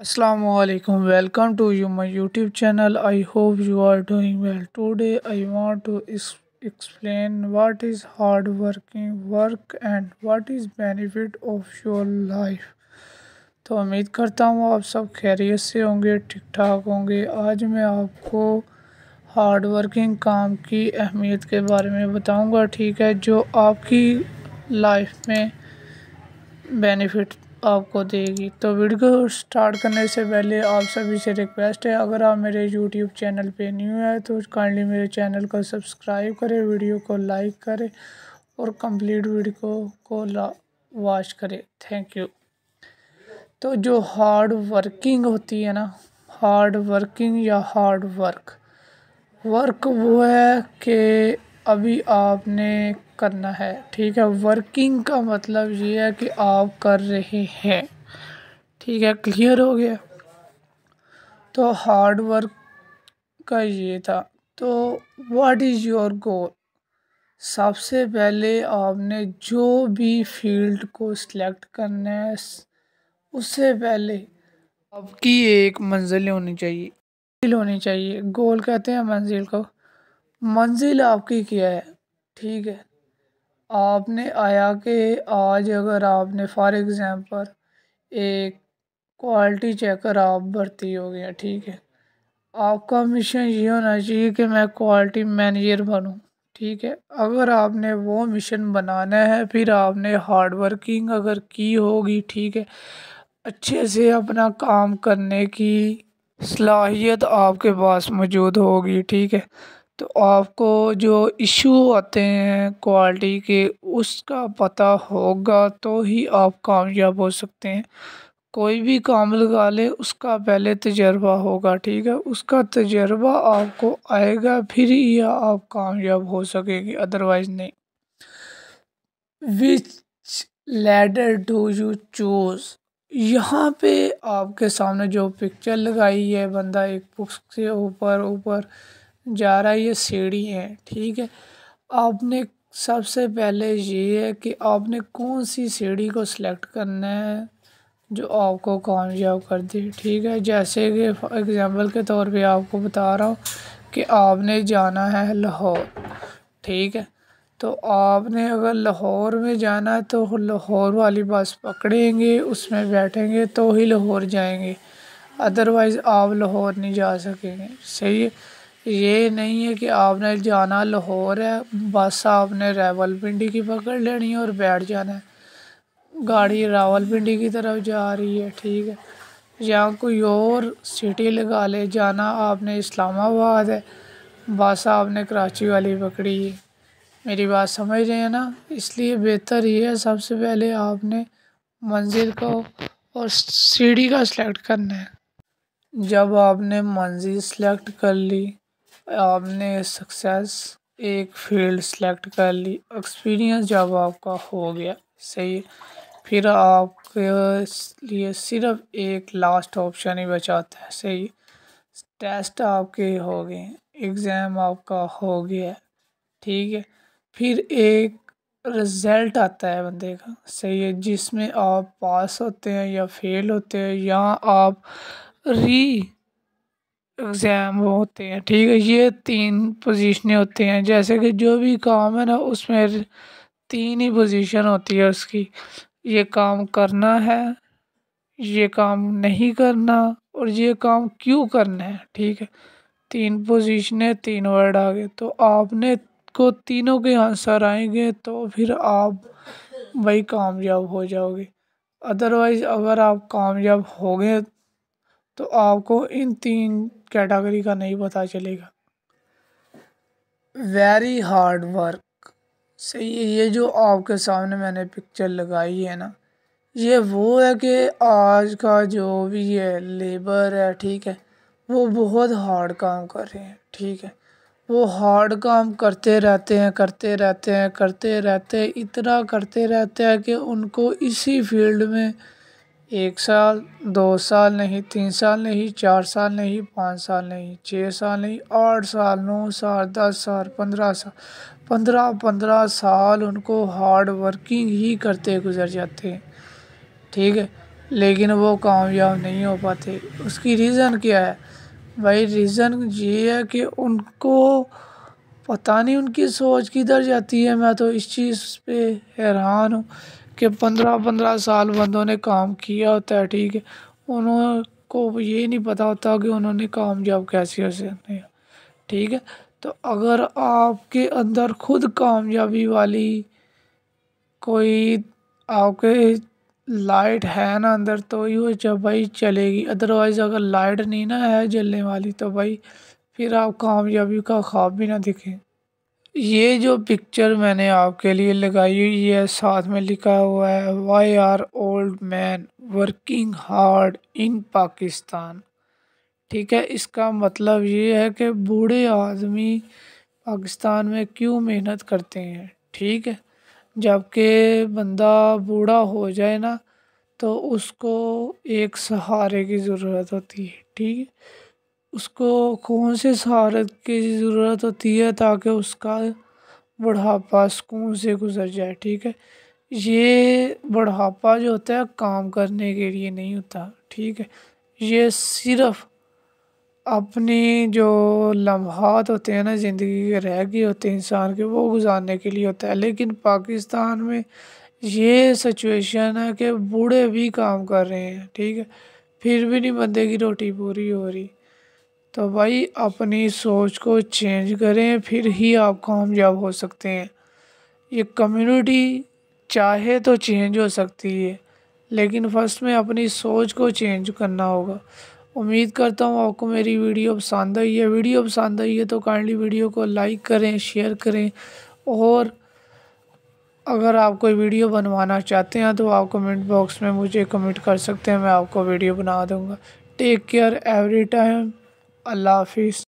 Assalamualaikum. Welcome to my YouTube channel. I hope you are doing well. Today I want to explain what is hard working work and what is benefit of your life. तो उम्मीद करता हूँ आप सब खैरियत से होंगे, ठीक ठाक होंगे। आज मैं आपको हार्ड वर्किंग काम की अहमियत के बारे में बताऊंगा, ठीक है, जो आपकी लाइफ में बेनिफिट आपको देगी। तो वीडियो स्टार्ट करने से पहले आप सभी से रिक्वेस्ट है, अगर आप मेरे यूट्यूब चैनल पे न्यू है तो काइंडली मेरे चैनल को सब्सक्राइब करें, वीडियो को लाइक करें और कंप्लीट वीडियो को वॉच करें। Thank you. तो जो हार्ड वर्किंग होती है ना, हार्ड वर्किंग या हार्ड वर्क वर्क वो है कि अभी आपने करना है, ठीक है। वर्किंग का मतलब ये है कि आप कर रहे हैं, ठीक है, क्लियर हो गया। तो हार्ड वर्क का ये था। तो व्हाट इज़ योर गोल? सबसे पहले आपने जो भी फील्ड को सिलेक्ट करना है उससे पहले आपकी एक मंजिल होनी चाहिए। गोल कहते हैं मंजिल को। मंजिल आपकी क्या है, ठीक है। आपने आया कि आज अगर आपने फॉर एग्ज़ाम्पल एक क्वालिटी चेकर आप भर्ती हो गया, ठीक है। आपका मिशन ये होना चाहिए कि मैं क्वालिटी मैनेजर बनूं, ठीक है। अगर आपने वो मिशन बनाना है, फिर आपने हार्ड वर्किंग अगर की होगी, ठीक है, अच्छे से अपना काम करने की सलाहियत आपके पास मौजूद होगी, ठीक है, तो आपको जो इशू आते हैं क्वालिटी के उसका पता होगा तो ही आप कामयाब हो सकते हैं। कोई भी काम लगा ले उसका पहले तजर्बा होगा, ठीक है, उसका तजर्बा आपको आएगा फिर ही आप कामयाब हो सकेंगे, अदरवाइज नहीं। विच लैडर डू यू चूज? यहाँ पे आपके सामने जो पिक्चर लगाई है, बंदा एक बुक से ऊपर ऊपर जा रहा है, ये सीढ़ी है, ठीक है। आपने सबसे पहले ये है कि आपने कौन सी सीढ़ी को सिलेक्ट करना है जो आपको कामयाब कर दे, ठीक है। जैसे कि एग्जांपल के तौर पे आपको बता रहा हूँ कि आपने जाना है लाहौर, ठीक है। तो आपने अगर लाहौर में जाना है तो लाहौर वाली बस पकड़ेंगे, उसमें बैठेंगे तो ही लाहौर जाएंगे, अदरवाइज़ आप लाहौर नहीं जा सकेंगे, सही है। ये नहीं है कि आपने जाना लाहौर है, बस आपने रावलपिंडी की पकड़ लेनी है और बैठ जाना है, गाड़ी रावलपिंडी की तरफ जा रही है, ठीक है, या कोई और सिटी लगा ले, जाना आपने इस्लामाबाद है, बस आपने कराची वाली पकड़ी है। मेरी बात समझ रहे हैं ना। इसलिए बेहतर ये है सबसे पहले आपने मंजिल को और सीढ़ी का सिलेक्ट करना है। जब आपने मंजिल सेलेक्ट कर ली, आपने सक्सेस एक फील्ड सेलेक्ट कर ली, एक्सपीरियंस जब आपका हो गया, सही है, फिर आपके लिए सिर्फ एक लास्ट ऑप्शन ही बचाता है, सही। टेस्ट आपके हो गए, एग्ज़ाम आपका हो गया, ठीक है। फिर एक रिज़ल्ट आता है बंदे का, सही है, जिसमें आप पास होते हैं या फेल होते हैं या आप री एग्ज़ाम होते हैं, ठीक है। ये 3 पोजीशनें होती हैं। जैसे कि जो भी काम है ना उसमें 3 ही पोजीशन होती है उसकी, ये काम करना है, ये काम नहीं करना और ये काम क्यों करना है, ठीक है। 3 पोजीशनें, 3 वर्ड आ गए, तो आपने को तीनों के आंसर आएंगे तो फिर आप वही कामयाब हो जाओगे। अदरवाइज़ अगर आप कामयाब हो गए तो आपको इन 3 कैटेगरी का नहीं पता चलेगा। वेरी हार्ड वर्क, सही है। ये जो आपके सामने मैंने पिक्चर लगाई है ना, ये वो है कि आज का जो भी है लेबर है, ठीक है, वो बहुत हार्ड काम कर रहे हैं, ठीक है। वो हार्ड काम करते रहते हैं, इतना करते रहते हैं कि उनको इसी फील्ड में 1 साल, 2 साल नहीं, 3 साल नहीं, 4 साल नहीं, 5 साल नहीं, 6 साल नहीं, 8 साल, 9 साल, 10 साल, 15 साल, 15 साल उनको हार्ड वर्किंग ही करते गुजर जाते हैं, ठीक है। लेकिन वो कामयाब नहीं हो पाते। उसकी रीज़न क्या है भाई? रीज़न ये है कि उनको पता नहीं उनकी सोच किधर जाती है। मैं तो इस चीज़ पे हैरान हूँ कि 15-15 साल बंदों ने काम किया होता है, ठीक है, उनको ये नहीं पता होता कि उन्होंने कामयाब कैसे हो सकते हैं, ठीक है। तो अगर आपके अंदर खुद कामयाबी वाली कोई आपके लाइट है ना अंदर, तो ही वो जब भाई चलेगी। अदरवाइज़ अगर लाइट नहीं ना है जलने वाली, तो भाई फिर आप कामयाबी का ख्वाब भी ना दिखें। ये जो पिक्चर मैंने आपके लिए लगाई हुई है, साथ में लिखा हुआ है why are old man working hard in Pakistan, ठीक है। इसका मतलब ये है कि बूढ़े आदमी पाकिस्तान में क्यों मेहनत करते हैं, ठीक है। जबकि बंदा बूढ़ा हो जाए ना, तो उसको एक सहारे की ज़रूरत होती है, ठीक है। उसको कौन से सहारे की ज़रूरत होती है? ताकि उसका बुढ़ापा सुकून से गुजर जाए, ठीक है। ये बुढ़ापा जो होता है काम करने के लिए नहीं होता, ठीक है। ये सिर्फ अपनी जो लम्हात होते हैं ना ज़िंदगी के रह गए होते हैं इंसान के, वो गुजारने के लिए होता है। लेकिन पाकिस्तान में ये सिचुएशन है कि बूढ़े भी काम कर रहे हैं, ठीक है, फिर भी नहीं बंदे की रोटी पूरी हो रही। तो भाई अपनी सोच को चेंज करें, फिर ही आप कामयाब हो सकते हैं। ये कम्युनिटी चाहे तो चेंज हो सकती है, लेकिन फर्स्ट में अपनी सोच को चेंज करना होगा। उम्मीद करता हूँ आपको मेरी वीडियो पसंद आई है। वीडियो पसंद आई है तो काइंडली वीडियो को लाइक करें, शेयर करें, और अगर आप कोई वीडियो बनवाना चाहते हैं तो आप कमेंट बॉक्स में मुझे कमेंट कर सकते हैं, मैं आपको वीडियो बना दूँगा। Take care every time. अल्लाह हाफिज़।